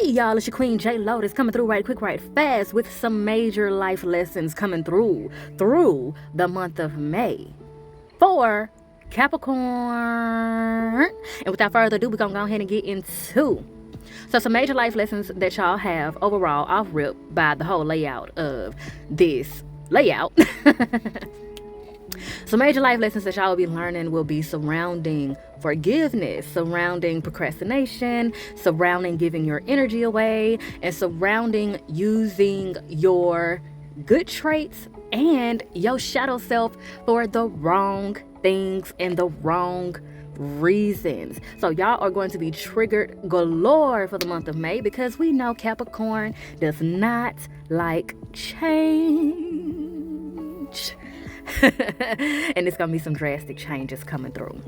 Hey y'all, it's your Queen J Lotus coming through right quick, right fast with some major life lessons coming through the month of May for Capricorn. And without further ado, we're gonna go ahead and get into some major life lessons that y'all have overall off rip by the whole layout of this layout. Some major life lessons that y'all will be learning will be surrounding forgiveness, surrounding procrastination, surrounding giving your energy away, and surrounding using your good traits and your shadow self for the wrong things and the wrong reasons. So y'all are going to be triggered galore for the month of May because we know Capricorn does not like change. And it's gonna be some drastic changes coming through,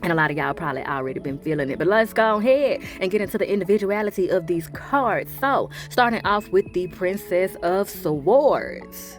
and a lot of y'all probably already been feeling it. But let's go ahead and get into the individuality of these cards. So starting off with the Princess of Swords.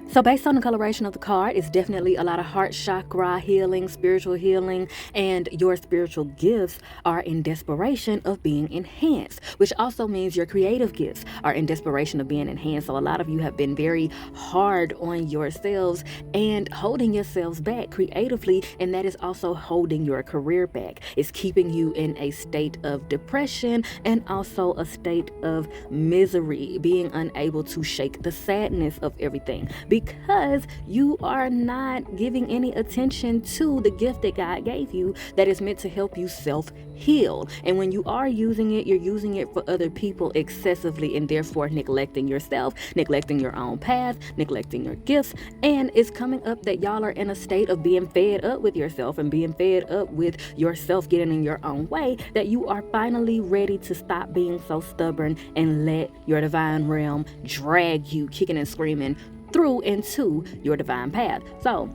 So based on the coloration of the card, it's definitely a lot of heart chakra healing, spiritual healing, and your spiritual gifts are in desperation of being enhanced, which also means your creative gifts are in desperation of being enhanced. So a lot of you have been very hard on yourselves and holding yourselves back creatively, and that is also holding your career back. It's keeping you in a state of depression and also a state of misery, being unable to shake the sadness of everything, because you are not giving any attention to the gift that God gave you that is meant to help you self-heal. And when you are using it, you're using it for other people excessively, and therefore neglecting yourself, neglecting your own path, neglecting your gifts. And it's coming up that y'all are in a state of being fed up with yourself and being fed up with yourself getting in your own way, that you are finally ready to stop being so stubborn and let your divine realm drag you kicking and screaming through into your divine path. So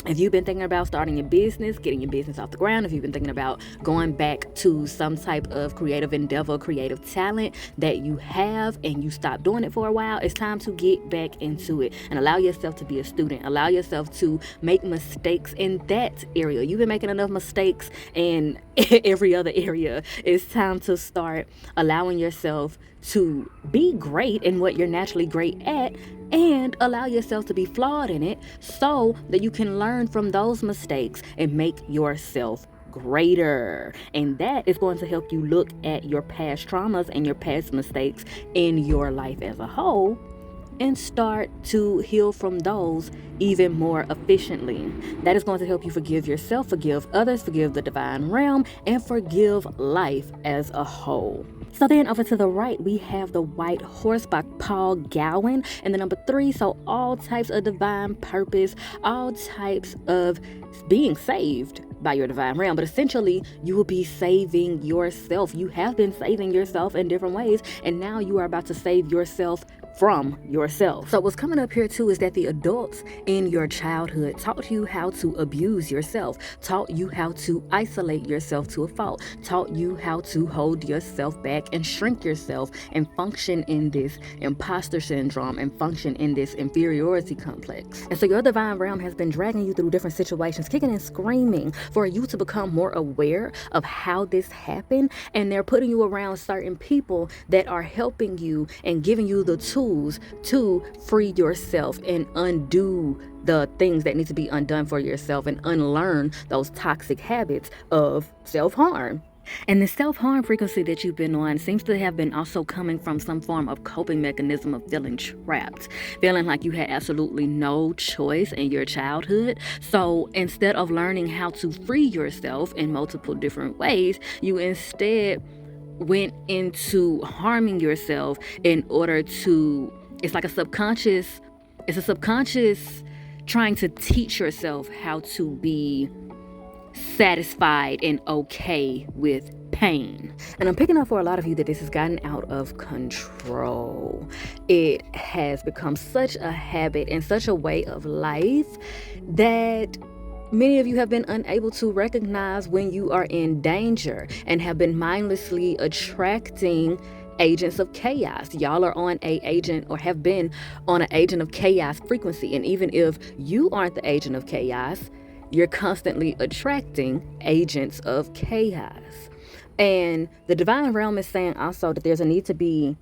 if you've been thinking about starting your business, getting your business off the ground, if you've been thinking about going back to some type of creative endeavor, creative talent that you have and you stopped doing it for a while, it's time to get back into it and allow yourself to be a student. Allow yourself to make mistakes in that area. You've been making enough mistakes in every other area. It's time to start allowing yourself to be great in what you're naturally great at, and allow yourself to be flawed in it so that you can learn from those mistakes and make yourself greater. And that is going to help you look at your past traumas and your past mistakes in your life as a whole and start to heal from those even more efficiently. That is going to help you forgive yourself, forgive others, forgive the divine realm, and forgive life as a whole. So then over to the right, we have The White Horse by Paul Gowan, and the number 3. So all types of divine purpose, all types of being saved by your divine realm. But essentially, you will be saving yourself. You have been saving yourself in different ways, and now you are about to save yourself from yourself. So what's coming up here too is that the adults in your childhood taught you how to abuse yourself, taught you how to isolate yourself to a fault, taught you how to hold yourself back and shrink yourself and function in this imposter syndrome and function in this inferiority complex. And so your divine realm has been dragging you through different situations, kicking and screaming for you to become more aware of how this happened, and they're putting you around certain people that are helping you and giving you the tools to free yourself and undo the things that need to be undone for yourself and unlearn those toxic habits of self-harm. And the self-harm frequency that you've been on seems to have been also coming from some form of coping mechanism of feeling trapped, feeling like you had absolutely no choice in your childhood. So instead of learning how to free yourself in multiple different ways, you instead went into harming yourself in order to, it's a subconscious trying to teach yourself how to be satisfied and okay with pain. And I'm picking up for a lot of you that this has gotten out of control. It has become such a habit and such a way of life that many of you have been unable to recognize when you are in danger and have been mindlessly attracting agents of chaos. Y'all are on a agent or have been on an agent of chaos frequency. And even if you aren't the agent of chaos, you're constantly attracting agents of chaos. And the divine realm is saying also that there's a need to be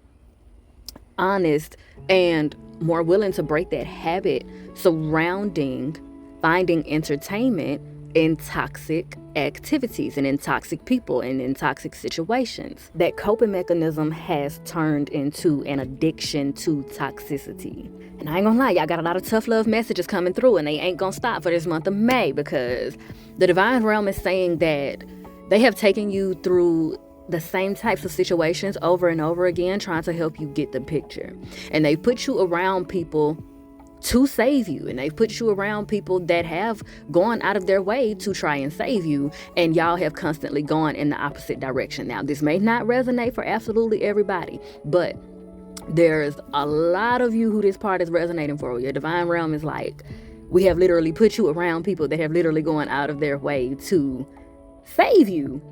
honest and more willing to break that habit surrounding finding entertainment in toxic activities and in toxic people and in toxic situations. That coping mechanism has turned into an addiction to toxicity. And I ain't gonna lie, y'all got a lot of tough love messages coming through, and they ain't gonna stop for this month of May, because the divine realm is saying that they have taken you through the same types of situations over and over again, trying to help you get the picture. And they put you around people to save you, and they put you around people that have gone out of their way to try and save you, and y'all have constantly gone in the opposite direction. Now, this may not resonate for absolutely everybody, but there's a lot of you who this part is resonating for. Your divine realm is like, we have literally put you around people that have literally gone out of their way to save you.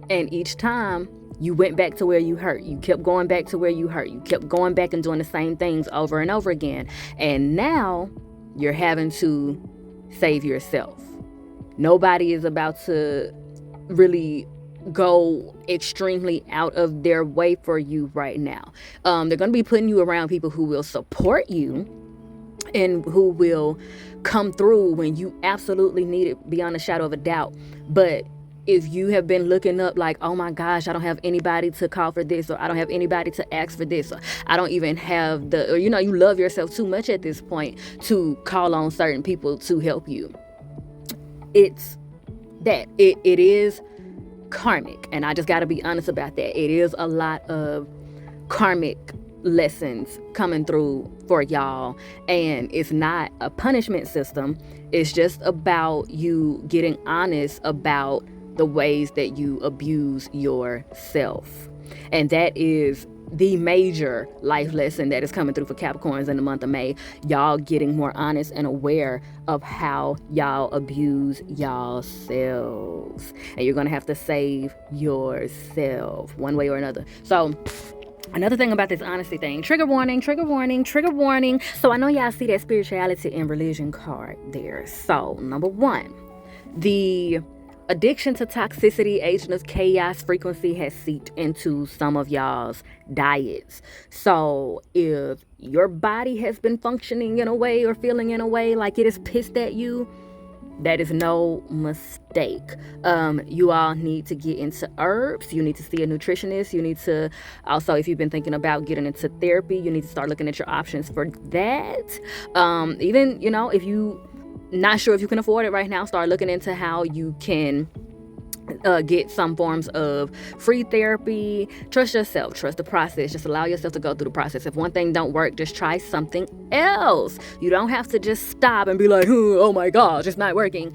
And each time you went back to where you hurt. You kept going back to where you hurt. You kept going back and doing the same things over and over again. And now you're having to save yourself. Nobody is about to really go extremely out of their way for you right now. They're going to be putting you around people who will support you and who will come through when you absolutely need it beyond a shadow of a doubt. But if you have been looking up like, oh my gosh, I don't have anybody to call for this, or I don't have anybody to ask for this, or I don't even have or you love yourself too much at this point to call on certain people to help you. It's that. It is karmic. And I just got to be honest about that. It is a lot of karmic lessons coming through for y'all. And it's not a punishment system. It's just about you getting honest about the ways that you abuse yourself. And that is the major life lesson that is coming through for Capricorns in the month of May. Y'all getting more honest and aware of how y'all abuse yourselves. And you're going to have to save yourself one way or another. So another thing about this honesty thing, trigger warning, trigger warning, trigger warning. So I know y'all see that spirituality and religion card there. So number one, the addiction to toxicity, agent of chaos frequency has seeped into some of y'all's diets. So if your body has been functioning in a way or feeling in a way like it is pissed at you, that is no mistake. You all need to get into herbs. You need to see a nutritionist. You need to also, if you've been thinking about getting into therapy, you need to start looking at your options for that. Even, if you not sure if you can afford it right now, start looking into how you can get some forms of free therapy. Trust yourself, trust the process. Just allow yourself to go through the process. If one thing don't work, just try something else. You don't have to just stop and be like, oh my gosh, it's not working.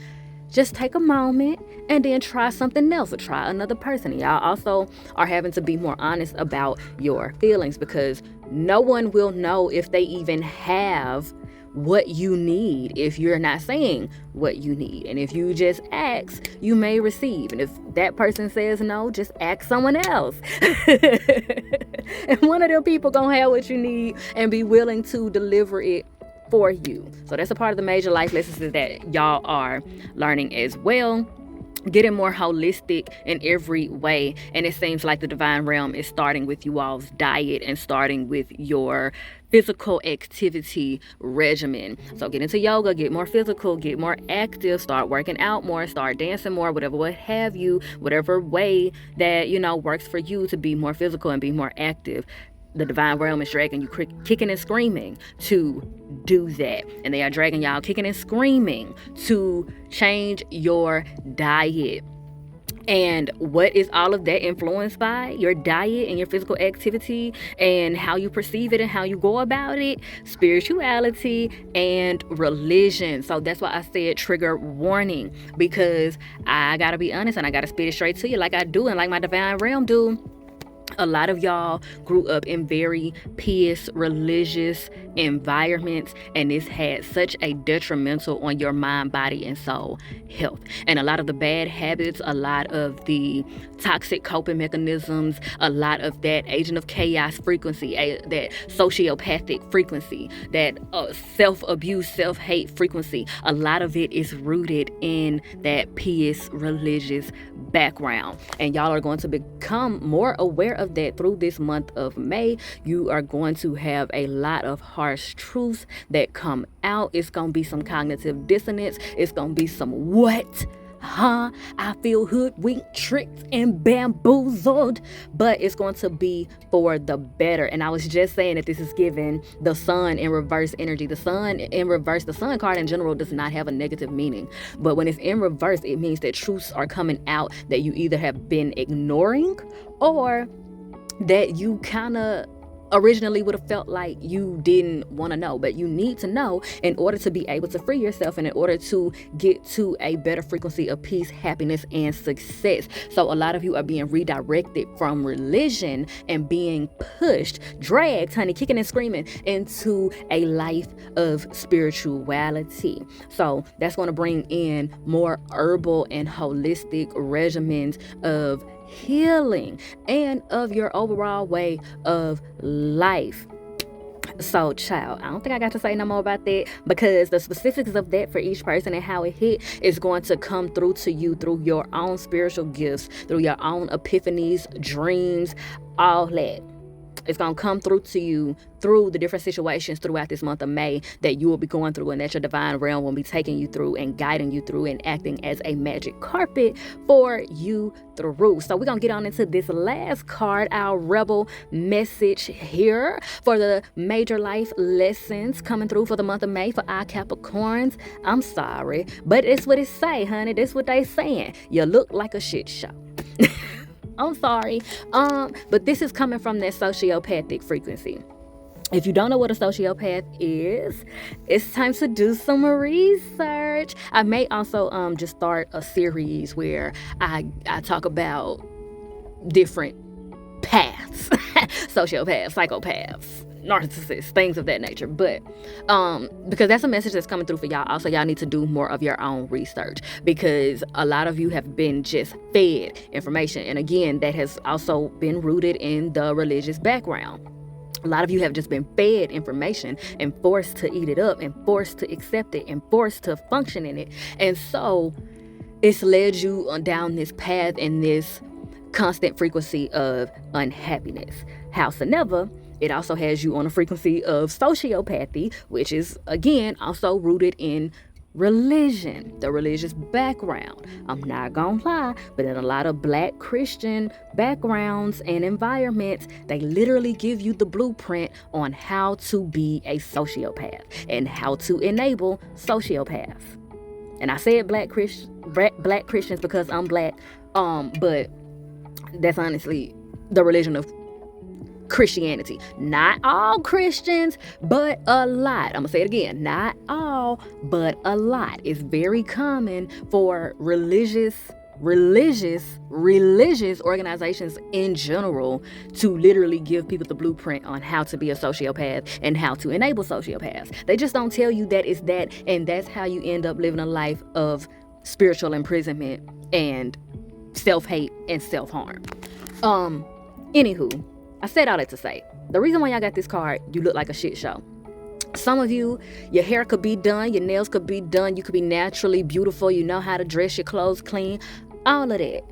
Just take a moment and then try something else, or try another person. Y'all also are having to be more honest about your feelings, because no one will know if they even have what you need if you're not saying what you need. And if you just ask, you may receive. And if that person says no, just ask someone else. And one of them people gonna have what you need and be willing to deliver it for you. So that's a part of the major life lessons that y'all are learning as well. Getting more holistic in every way. And it seems like the divine realm is starting with you all's diet and starting with your physical activity regimen. So get into yoga, get more physical, get more active, start working out more, start dancing more, whatever what have you, whatever way that works for you to be more physical and be more active. The divine realm is dragging you kicking and screaming to do that. And they are dragging y'all kicking and screaming to change your diet. And what is all of that influenced by? Your diet and your physical activity and how you perceive it and how you go about it. Spirituality and religion. So that's why I said trigger warning, because I gotta be honest and I gotta spit it straight to you like I do and like my divine realm do. A lot of y'all grew up in very pious, religious environments, and this had such a detrimental on your mind, body, and soul health. And a lot of the bad habits, a lot of the toxic coping mechanisms, a lot of that agent of chaos frequency, that sociopathic frequency, that self-abuse, self-hate frequency, a lot of it is rooted in that pious religious background. And y'all are going to become more aware of that through this month of May. You are going to have a lot of harsh truths that come out. It's going to be some cognitive dissonance. It's going to be some what? I feel hoodwinked, tricked, and bamboozled, but it's going to be for the better. And I was just saying that this is giving the sun in reverse energy. The sun in reverse, the sun card in general does not have a negative meaning, but when it's in reverse, it means that truths are coming out that you either have been ignoring or that you kind of originally would have felt like you didn't want to know, but you need to know in order to be able to free yourself and in order to get to a better frequency of peace, happiness, and success. So a lot of you are being redirected from religion and being pushed, dragged, honey, kicking and screaming into a life of spirituality. So that's going to bring in more herbal and holistic regimens of healing and of your overall way of life. So, child, I don't think I got to say no more about that, because the specifics of that for each person and how it hit is going to come through to you through your own spiritual gifts, through your own epiphanies, dreams, all that. It's going to come through to you through the different situations throughout this month of May that you will be going through, and that your divine realm will be taking you through and guiding you through and acting as a magic carpet for you through. So we're going to get on into this last card, our rebel message here for the major life lessons coming through for the month of May for our Capricorns. I'm sorry, but it's what it say, honey. That's what they saying. You look like a shit show. I'm sorry. But this is coming from that sociopathic frequency. If you don't know what a sociopath is, it's time to do some research. I may also just start a series where I talk about different paths, sociopaths, psychopaths, narcissists, things of that nature. But because that's a message that's coming through for y'all. Also, y'all need to do more of your own research, because a lot of you have been just fed information, and again, that has also been rooted in the religious background. A lot of you have just been fed information and forced to eat it up and forced to accept it and forced to function in it, and so it's led you down this path in this constant frequency of unhappiness. Howsoever, it also has you on a frequency of sociopathy, which is, again, also rooted in religion, the religious background. I'm not gonna lie, but in a lot of Black Christian backgrounds and environments, they literally give you the blueprint on how to be a sociopath and how to enable sociopaths. And I said Black Christians because I'm Black, but that's honestly the religion of Christianity. Not all Christians, but a lot. I'm gonna say it again. Not all, but a lot. It's very common for religious organizations in general to literally give people the blueprint on how to be a sociopath and how to enable sociopaths. They just don't tell you that it's that, and that's how you end up living a life of spiritual imprisonment and self-hate and self-harm. Anywho, I said all that to say, the reason why y'all got this card, you look like a shit show. Some of you, your hair could be done, your nails could be done, you could be naturally beautiful, you know how to dress your clothes clean, all of that.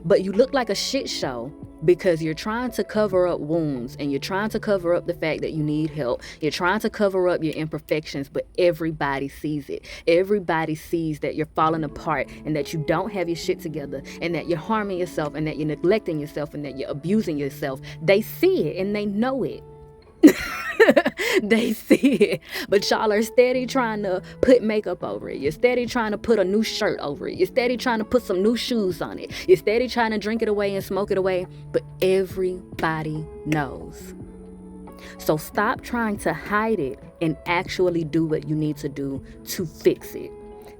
But you look like a shit show because you're trying to cover up wounds, and you're trying to cover up the fact that you need help. You're trying to cover up your imperfections, but everybody sees it. Everybody sees that you're falling apart and that you don't have your shit together and that you're harming yourself and that you're neglecting yourself and that you're abusing yourself. They see it and they know it. They see it, but y'all are steady trying to put makeup over it. You're steady trying to put a new shirt over it. You're steady trying to put some new shoes on it. You're steady trying to drink it away and smoke it away, but everybody knows. So stop trying to hide it and actually do what you need to do to fix it.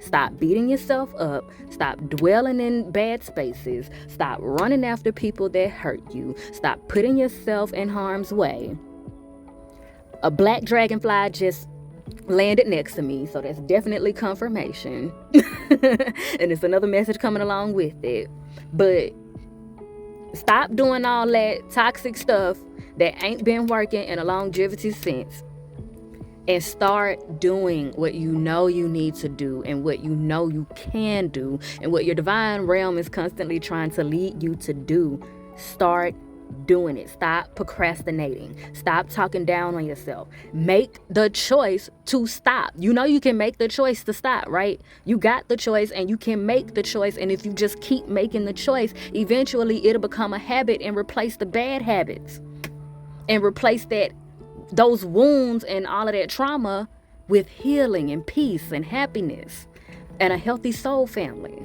Stop beating yourself up. Stop dwelling in bad spaces. Stop running after people that hurt you. Stop putting yourself in harm's way. A black dragonfly just landed next to me, so that's definitely confirmation. And it's another message coming along with it. But stop doing all that toxic stuff that ain't been working in a longevity sense, and start doing what you know you need to do and what you know you can do and what your divine realm is constantly trying to lead you to do. Start doing it. Stop procrastinating. Stop talking down on yourself. Make the choice to stop. You know you can make the choice to stop, right? You got the choice and you can make the choice. And if you just keep making the choice, eventually it'll become a habit and replace the bad habits and replace those wounds and all of that trauma with healing and peace and happiness and a healthy soul family.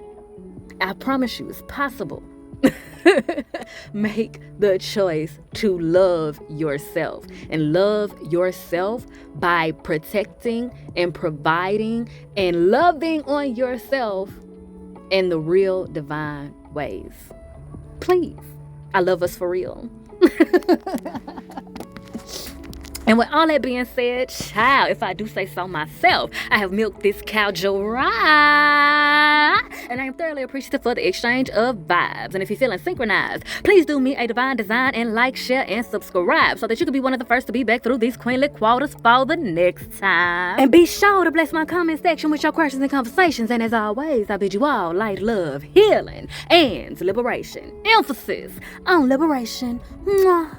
I promise you, it's possible. Make the choice to love yourself, and love yourself by protecting and providing and loving on yourself in the real divine ways. Please. I love us for real. And with all that being said, child, if I do say so myself, I have milked this cow dry, and I am thoroughly appreciative for the exchange of vibes. And if you're feeling synchronized, please do me a divine design and like, share, and subscribe so that you can be one of the first to be back through these queenly quotas for the next time. And be sure to bless my comment section with your questions and conversations. And as always, I bid you all light, love, healing, and liberation. Emphasis on liberation. Mwah.